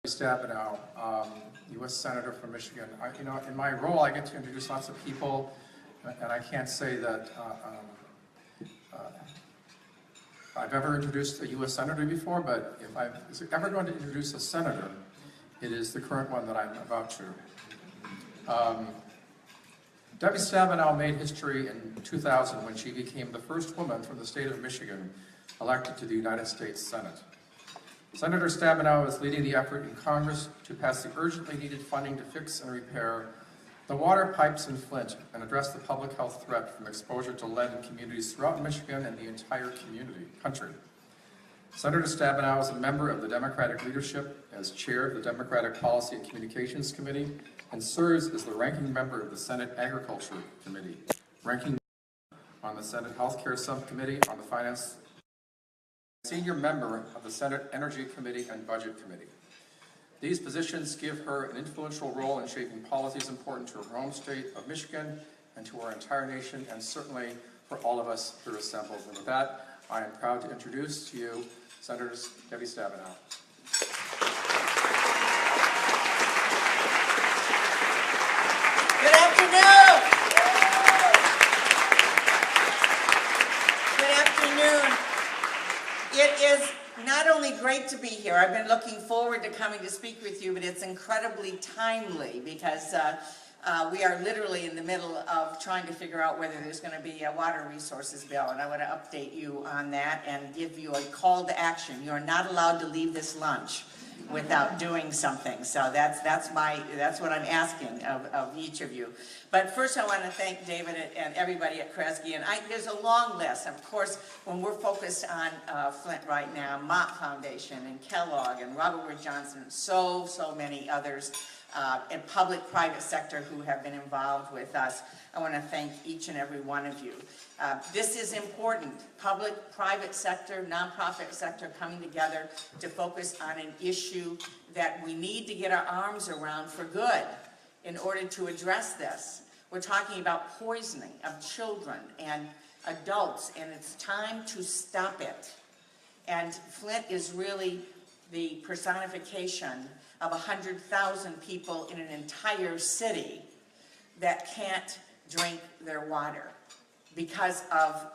Stabenow, U.S. Senator from Michigan. In my role, I get to introduce lots of people, and I can't say that I've ever introduced a U.S. Senator before, but if I'm ever going to introduce a Senator, it is the current one that I'm about to. Debbie Stabenow made history in 2000 when she became the first woman from the state of Michigan elected to the United States Senate. Senator Stabenow is leading the effort in Congress to pass the urgently needed funding to fix and repair the water pipes in Flint and address the public health threat from exposure to lead in communities throughout Michigan and the entire country. Senator Stabenow is a member of the Democratic leadership as chair of the Democratic Policy and Communications Committee and serves as the ranking member of the Senate Agriculture Committee, ranking on the Senate Health Care Subcommittee on the Finance, senior member of the Senate Energy Committee and Budget Committee. These positions give her an influential role in shaping policies important to her home state of Michigan and to our entire nation, and certainly for all of us here assembled. And with that, I am proud to introduce to you Senator Debbie Stabenow. Good afternoon. Good afternoon. It is not only great to be here. I've been looking forward to coming to speak with you, but it's incredibly timely because we are literally in the middle of trying to figure out whether there's going to be a water resources bill, and I want to update you on that and give you a call to action. You are not allowed to leave this lunch without doing something. So that's what I'm asking of each of you. But first I want to thank David and everybody at Kresge. And there's a long list. Of course, when we're focused on Flint right now, Mott Foundation and Kellogg and Robert Wood Johnson, and so many others in public-private sector who have been involved with us. I want to thank each and every one of you. This is important. Public-private sector, nonprofit sector coming together to focus on an issue that we need to get our arms around for good in order to address this. We're talking about poisoning of children and adults, and it's time to stop it. And Flint is really the personification of 100,000 people in an entire city that can't drink their water because of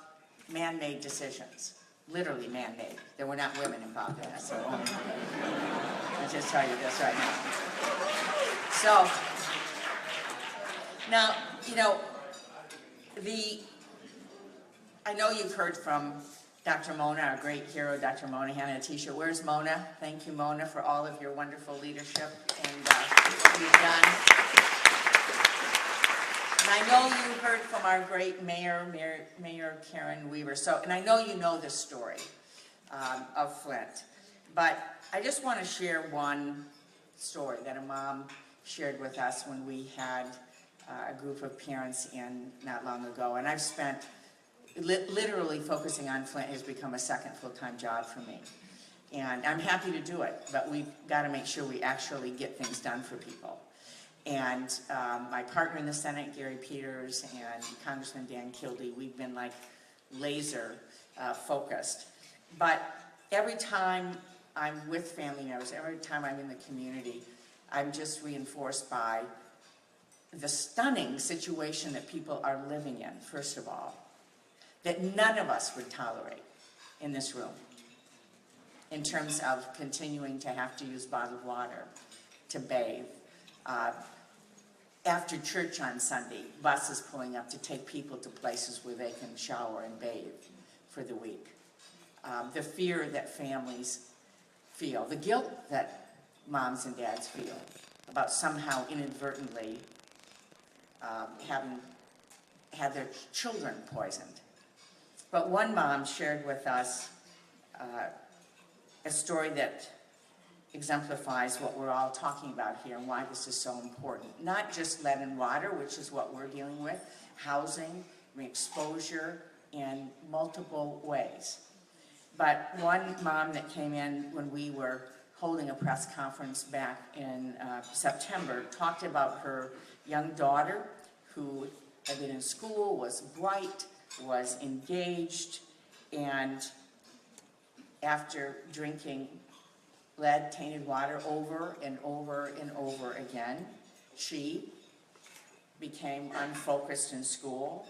man-made decisions. Literally man-made. There were not women involved in this. So I'll just tell you this right now. So, now, I know you've heard from Dr. Mona, our great hero, Dr. Mona Hanna, a t-shirt. Where's Mona? Thank you, Mona, for all of your wonderful leadership and you've done. And I know you heard from our great Mayor Karen Weaver. And I know you know this story of Flint. But I just want to share one story that a mom shared with us when we had a group of parents in not long ago. And I've spent literally focusing on Flint has become a second full-time job for me. And I'm happy to do it, but we've got to make sure we actually get things done for people. And my partner in the Senate, Gary Peters, and Congressman Dan Kildee, we've been like laser focused. But every time I'm with family members, every time I'm in the community, I'm just reinforced by the stunning situation that people are living in, first of all, that none of us would tolerate in this room in terms of continuing to have to use bottled water to bathe. After church on Sunday, buses pulling up to take people to places where they can shower and bathe for the week. The fear that families feel, the guilt that moms and dads feel about somehow inadvertently having had their children poisoned. But one mom shared with us a story that exemplifies what we're all talking about here and why this is so important. Not just lead and water, which is what we're dealing with, housing, exposure in multiple ways. But one mom that came in when we were holding a press conference back in September talked about her young daughter who had been in school, was bright, was engaged, and after drinking lead-tainted water over and over and over again. She became unfocused in school.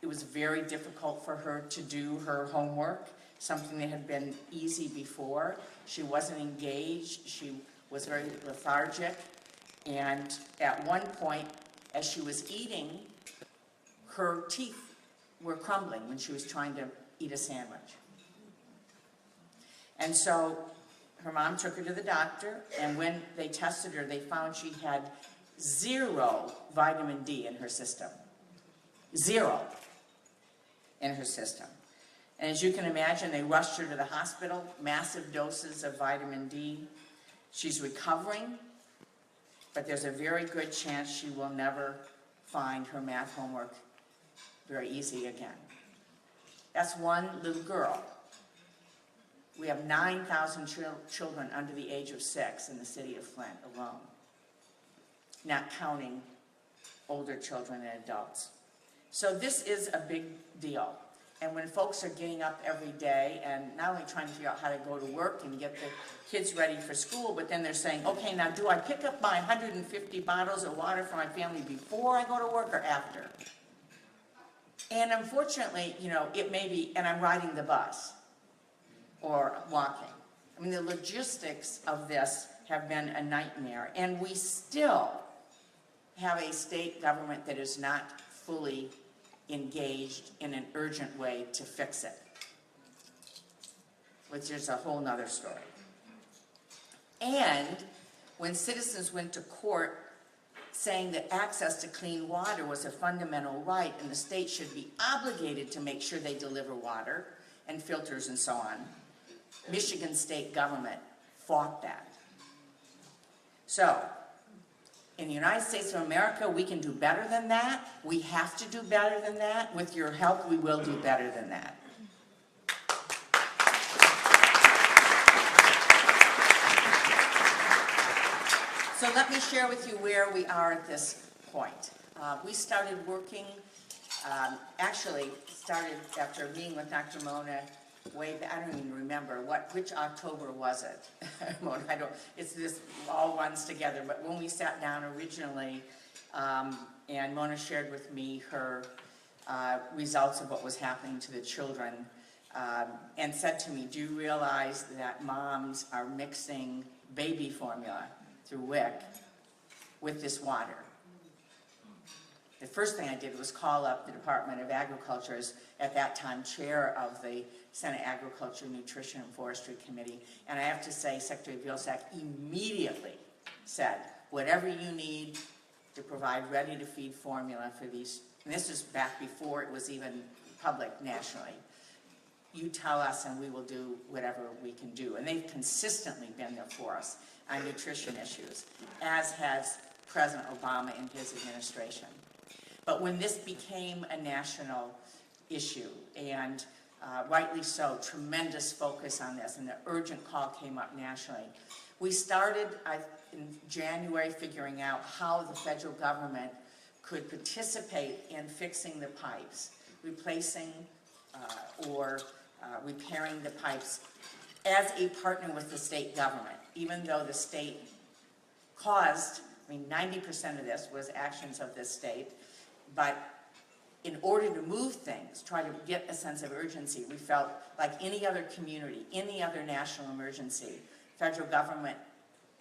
It was very difficult for her to do her homework, something that had been easy before. She wasn't engaged. She was very lethargic. And at one point, as she was eating, her teeth were crumbling when she was trying to eat a sandwich. And so her mom took her to the doctor, and when they tested her, they found she had 0 vitamin D in her system. 0 in her system. And as you can imagine, they rushed her to the hospital, massive doses of vitamin D. She's recovering, but there's a very good chance she will never find her math homework very easy again. That's one little girl. We have 9,000 children under the age of 6 in the city of Flint alone, not counting older children and adults. So this is a big deal. And when folks are getting up every day and not only trying to figure out how to go to work and get the kids ready for school, but then they're saying, okay, now do I pick up my 150 bottles of water for my family before I go to work or after? And unfortunately, you know, it may be, and I'm riding the bus or walking. I mean, the logistics of this have been a nightmare, and we still have a state government that is not fully engaged in an urgent way to fix it, which is a whole nother story. And when citizens went to court saying that access to clean water was a fundamental right and the state should be obligated to make sure they deliver water and filters and so on, Michigan state government fought that. So, in the United States of America, we can do better than that. We have to do better than that. With your help, we will do better than that. So let me share with you where we are at this point. We started working, actually started after meeting with Dr. Mona way back. I don't even remember which October was it. Mona, this all runs together, but when we sat down originally, and Mona shared with me her results of what was happening to the children, and said to me, do you realize that moms are mixing baby formula through WIC with this water? The first thing I did was call up the Department of Agriculture's, at that time, chair of the Senate Agriculture, Nutrition, and Forestry Committee. And I have to say, Secretary Vilsack immediately said, whatever you need to provide ready-to-feed formula for these, and this is back before it was even public nationally, you tell us and we will do whatever we can do. And they've consistently been there for us on nutrition issues, as has President Obama in his administration. But when this became a national issue, and rightly so, tremendous focus on this, and the urgent call came up nationally, we started in January figuring out how the federal government could participate in fixing the pipes, replacing or repairing the pipes as a partner with the state government, even though the state caused, 90% of this was actions of this state, but in order to move things, try to get a sense of urgency, we felt like any other community, any other national emergency, federal government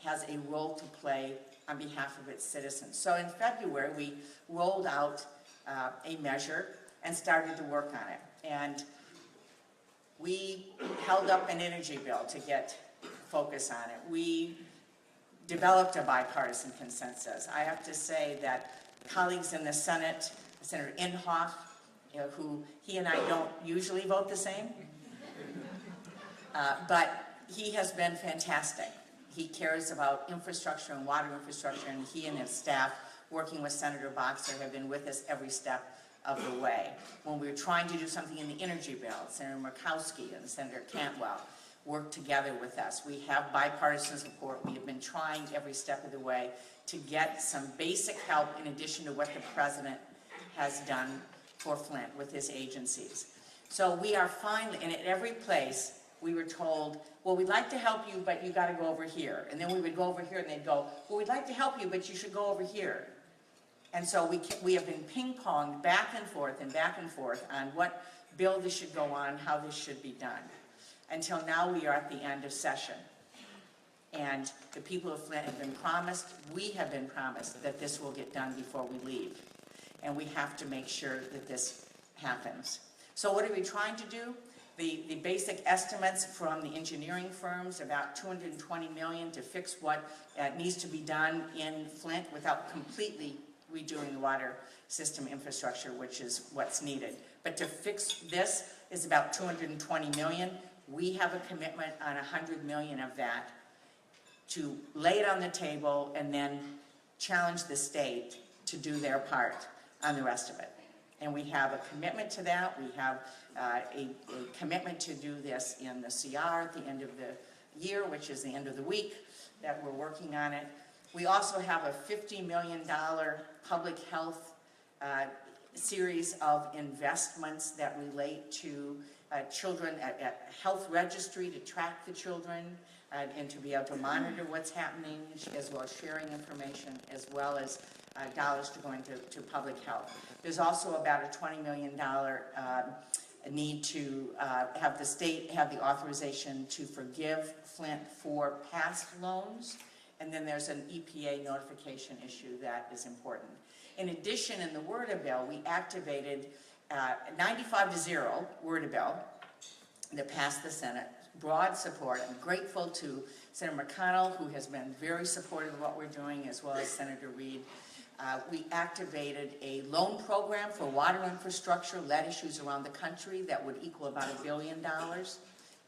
has a role to play on behalf of its citizens. So in February, we rolled out a measure and started to work on it. And we held up an energy bill to get focus on it. We developed a bipartisan consensus. I have to say that colleagues in the Senate, Senator Inhofe, who he and I don't usually vote the same, but he has been fantastic. He cares about infrastructure and water infrastructure, and he and his staff, working with Senator Boxer, have been with us every step of the way. When we were trying to do something in the energy bill, Senator Murkowski and Senator Cantwell worked together with us. We have bipartisan support. We have been trying every step of the way to get some basic help in addition to what the president has done for Flint with his agencies. So we are finally, and at every place, we were told, well, we'd like to help you, but you gotta go over here. And then we would go over here and they'd go, well, we'd like to help you, but you should go over here. And so we have been ping-ponged back and forth on what bill this should go on, how this should be done. Until now we are at the end of session. And the people of Flint have been promised, we have been promised that this will get done before we leave. And we have to make sure that this happens. So what are we trying to do? The basic estimates from the engineering firms, about $220 million to fix what needs to be done in Flint without completely redoing the water system infrastructure, which is what's needed. But to fix this is about $220 million. We have a commitment on $100 million of that to lay it on the table and then challenge the state to do their part on the rest of it. And we have a commitment to that. We have a commitment to do this in the CR at the end of the year, which is the end of the week, that we're working on it. We also have a $50 million public health series of investments that relate to children, a health registry to track the children and to be able to monitor what's happening, as well as sharing information, as well as dollars to go into public health. There's also about a $20 million need to have the state have the authorization to forgive Flint for past loans, and then there's an EPA notification issue that is important. In addition, in the WRDA bill, we activated 95-0 WRDA bill that passed the Senate. Broad support. I'm grateful to Senator McConnell, who has been very supportive of what we're doing, as well as Senator Reed. We activated a loan program for water infrastructure, lead issues around the country that would equal about $1 billion.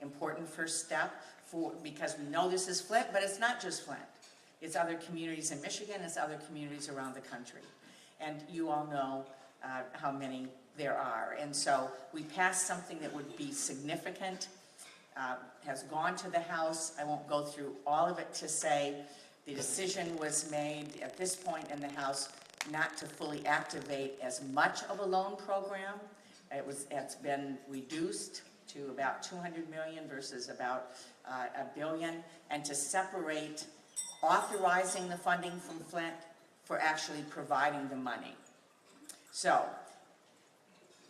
Important first step because we know this is Flint, but it's not just Flint. It's other communities in Michigan, it's other communities around the country. And you all know how many there are. And so we passed something that would be significant, has gone to the House. I won't go through all of it to say the decision was made at this point in the House not to fully activate as much of a loan program. It's been reduced to about $200 million versus about $1 billion, and to separate authorizing the funding from Flint for actually providing the money. So,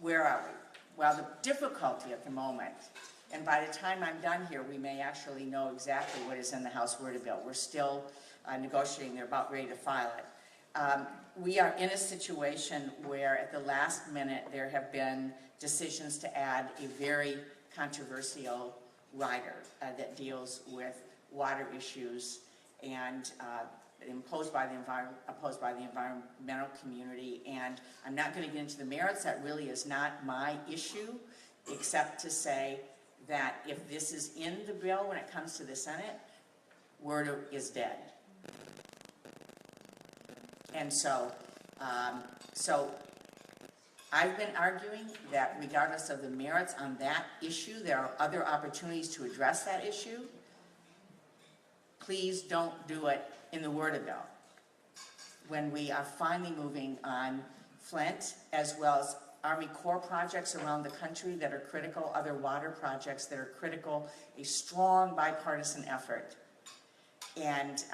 where are we? Well, the difficulty at the moment, and by the time I'm done here, we may actually know exactly what is in the House WRDA bill. We're still negotiating. They're about ready to file it. We are in a situation where at the last minute there have been decisions to add a very controversial rider that deals with water issues and opposed by the environmental community. And I'm not going to get into the merits. That really is not my issue, except to say that if this is in the bill when it comes to the Senate, WRDA is dead. And so, I've been arguing that regardless of the merits on that issue, there are other opportunities to address that issue. Please don't do it in the WRDA bill. When we are finally moving on Flint, as well as Army Corps projects around the country that are critical, other water projects that are critical, a strong bipartisan effort. And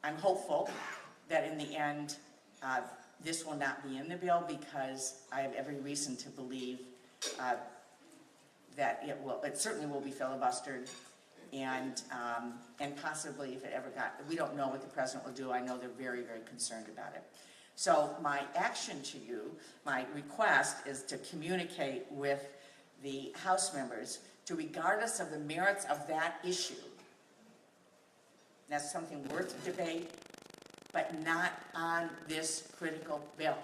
I'm hopeful that in the end, this will not be in the bill, because I have every reason to believe that it certainly will be filibustered, and possibly if it ever we don't know what the president will do. I know they're very, very concerned about it. So my action to you, my request, is to communicate with the House members to, regardless of the merits of that issue, that's something worth debate, but not on this critical bill.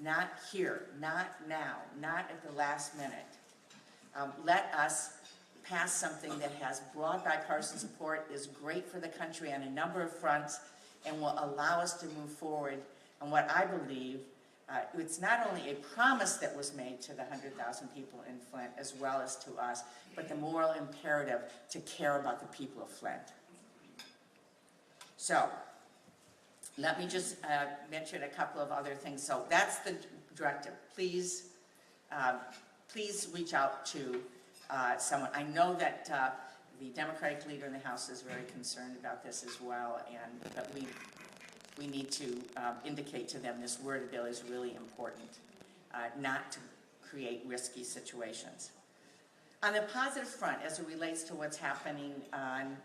Not here, not now, not at the last minute. Let us pass something that has broad bipartisan support, is great for the country on a number of fronts, and will allow us to move forward on what I believe, it's not only a promise that was made to the 100,000 people in Flint, as well as to us, but the moral imperative to care about the people of Flint. So, let me just mention a couple of other things. So that's the directive. Please, please reach out to someone. I know that the Democratic leader in the House is very concerned about this as well, but we need to indicate to them this word bill is really important, not to create risky situations. On the positive front, as it relates to what's happening on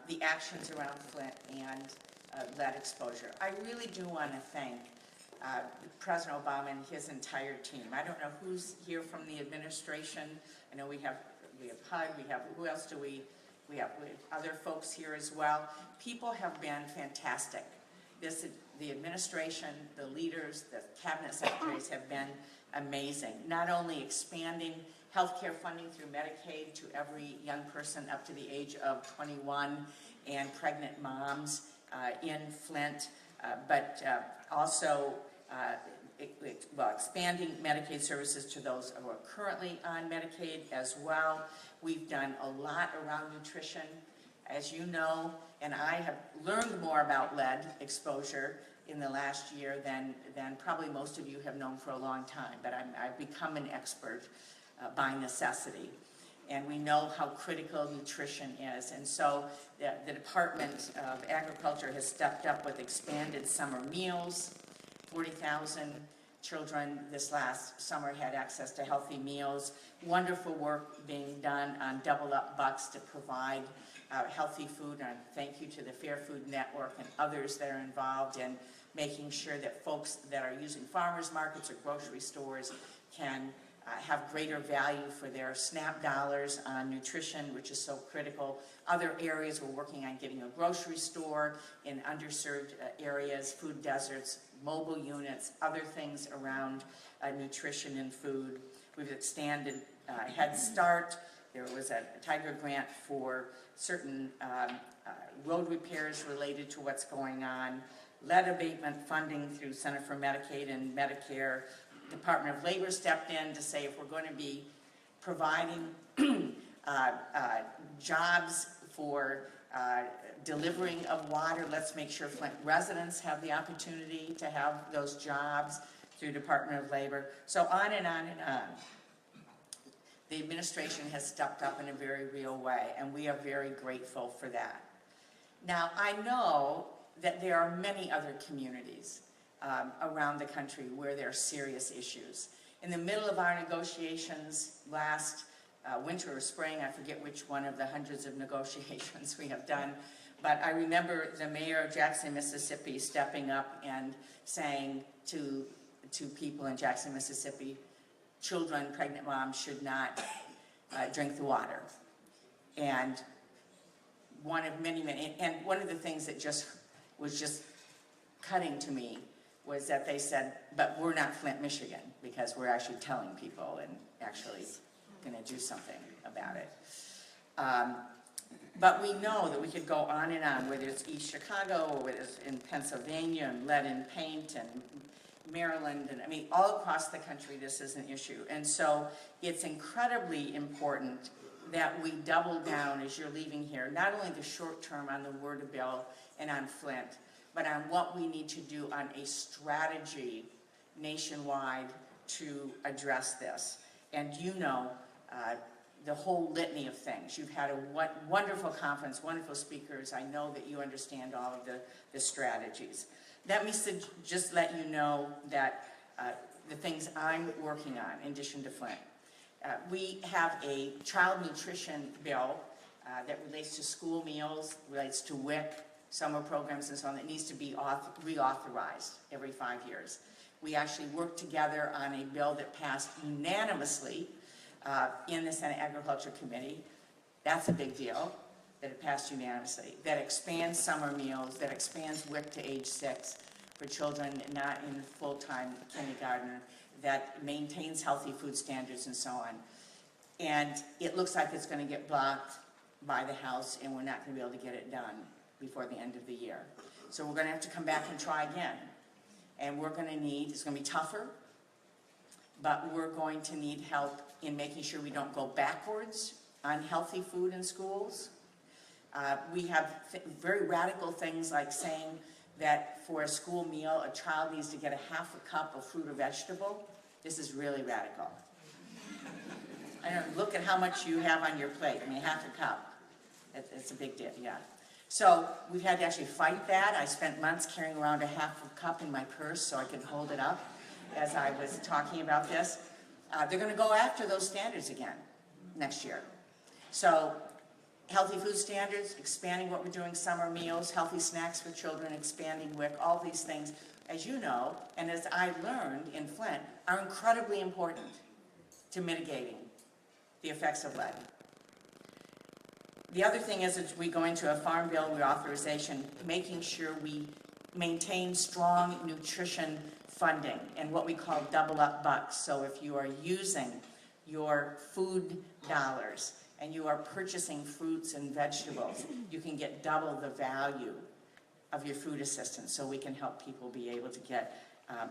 the actions around Flint and lead exposure, I really do want to thank President Obama and his entire team. I don't know who's here from the administration. I know we have HUD, who else do we have other folks here as well. People have been fantastic. The administration, the leaders, the cabinet secretaries have been amazing. Not only expanding healthcare funding through Medicaid to every young person up to the age of 21 and pregnant moms in Flint, but also expanding Medicaid services to those who are currently on Medicaid as well. We've done a lot around nutrition, as you know, and I have learned more about lead exposure in the last year than probably most of you have known for a long time, but I've become an expert by necessity. And we know how critical nutrition is. And so the Department of Agriculture has stepped up with expanded summer meals. 40,000 children this last summer had access to healthy meals. Wonderful work being done on Double Up Bucks to provide healthy food. And thank you to the Fair Food Network and others that are involved in making sure that folks that are using farmers markets or grocery stores can have greater value for their SNAP dollars on nutrition, which is so critical. Other areas, we're working on getting a grocery store in underserved areas, food deserts, mobile units, other things around nutrition and food. We've expanded Head Start. There was a Tiger grant for certain road repairs related to what's going on. Lead abatement funding through Center for Medicaid and Medicare. Department of Labor stepped in to say if we're going to be providing jobs for delivering of water, let's make sure Flint residents have the opportunity to have those jobs through Department of Labor. So on and on and on. The administration has stepped up in a very real way, and we are very grateful for that. Now, I know that there are many other communities around the country where there are serious issues. In the middle of our negotiations last winter or spring, I forget which one of the hundreds of negotiations we have done, but I remember the mayor of Jackson, Mississippi stepping up and saying to people in Jackson, Mississippi, children, pregnant moms should not drink the water. And one of many, and one of the things that was just cutting to me was that they said, but we're not Flint, Michigan, because we're actually telling people and actually going to do something about it. But we know that we could go on and on, whether it's East Chicago or whether it's in Pennsylvania and lead in paint and Maryland, and I mean, all across the country this is an issue. And so it's incredibly important that we double down as you're leaving here, not only the short term on the word of bill and on Flint, but on what we need to do on a strategy nationwide to address this. And you know the whole litany of things. You've had a wonderful conference, wonderful speakers. I know that you understand all of the strategies. Let me just let you know that the things I'm working on in addition to Flint. We have a child nutrition bill that relates to school meals, relates to WIC, summer programs and so on, that needs to be reauthorized every 5 years. We actually worked together on a bill that passed unanimously in the Senate Agriculture Committee. That's a big deal, that it passed unanimously. That expands summer meals, that expands WIC to age 6 for children not in full-time kindergarten, that maintains healthy food standards and so on. And it looks like it's going to get blocked by the House, and we're not going to be able to get it done before the end of the year. So we're going to have to come back and try again. And we're going to need, it's going to be tougher, but we're going to need help in making sure we don't go backwards on healthy food in schools. We have very radical things like saying that for a school meal, a child needs to get a half a cup of fruit or vegetable. This is really radical. I don't, look at how much you have on your plate. I mean, half a cup. It's a big deal, yeah. So we've had to actually fight that. I spent months carrying around a half a cup in my purse so I could hold it up as I was talking about this. They're going to go after those standards again next year. So healthy food standards, expanding what we're doing, summer meals, healthy snacks for children, expanding WIC, all these things, as you know, and as I learned in Flint, are incredibly important to mitigating the effects of lead. The other thing is, as we go into a Farm Bill reauthorization, making sure we maintain strong nutrition funding and what we call double up bucks. So if you are using your food dollars and you are purchasing fruits and vegetables, you can get double the value of your food assistance, so we can help people be able to get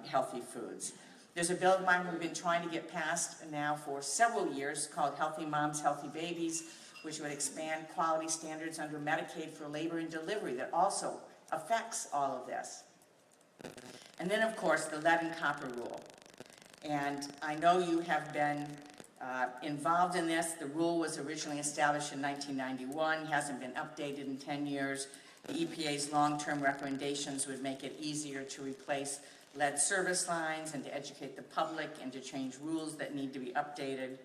healthy foods. There's a bill of mine we've been trying to get passed now for several years called Healthy Moms, Healthy Babies, which would expand quality standards under Medicaid for labor and delivery that also affects all of this. And then, of course, the lead and copper rule. And I know you have been involved in this. The rule was originally established in 1991, hasn't been updated in 10 years. The EPA's long-term recommendations would make it easier to replace lead service lines and to educate the public and to change rules that need to be updated.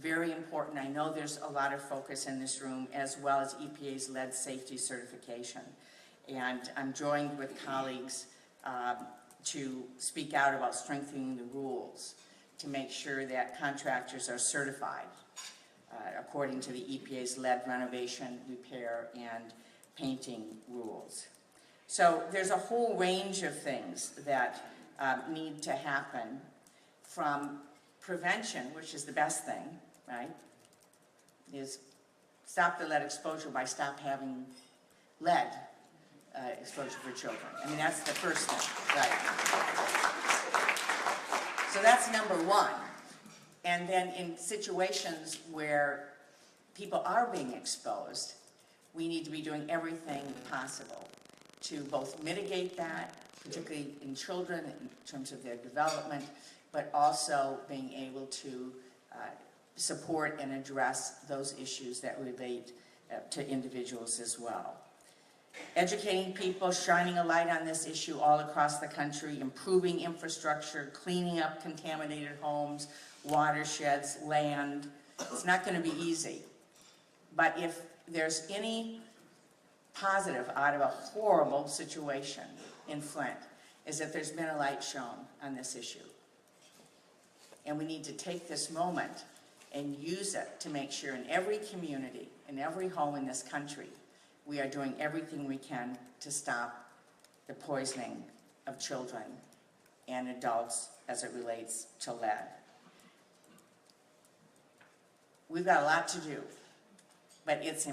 Very important. I know there's a lot of focus in this room, as well as EPA's lead safety certification. And I'm joined with colleagues to speak out about strengthening the rules to make sure that contractors are certified according to the EPA's lead renovation, repair, and painting rules. So there's a whole range of things that need to happen, from prevention, which is the best thing, right, is stop the lead exposure by stop having lead exposure for children. I mean, that's the first thing, right? So that's number one. And then in situations where people are being exposed, we need to be doing everything possible to both mitigate that, particularly in children in terms of their development, but also being able to support and address those issues that relate to individuals as well. Educating people, shining a light on this issue all across the country, improving infrastructure, cleaning up contaminated homes, watersheds, land. It's not going to be easy. But if there's any positive out of a horrible situation in Flint, is that there's been a light shown on this issue. And we need to take this moment and use it to make sure in every community, in every home in this country, we are doing everything we can to stop the poisoning of children and adults as it relates to lead. We've got a lot to do, but it's important.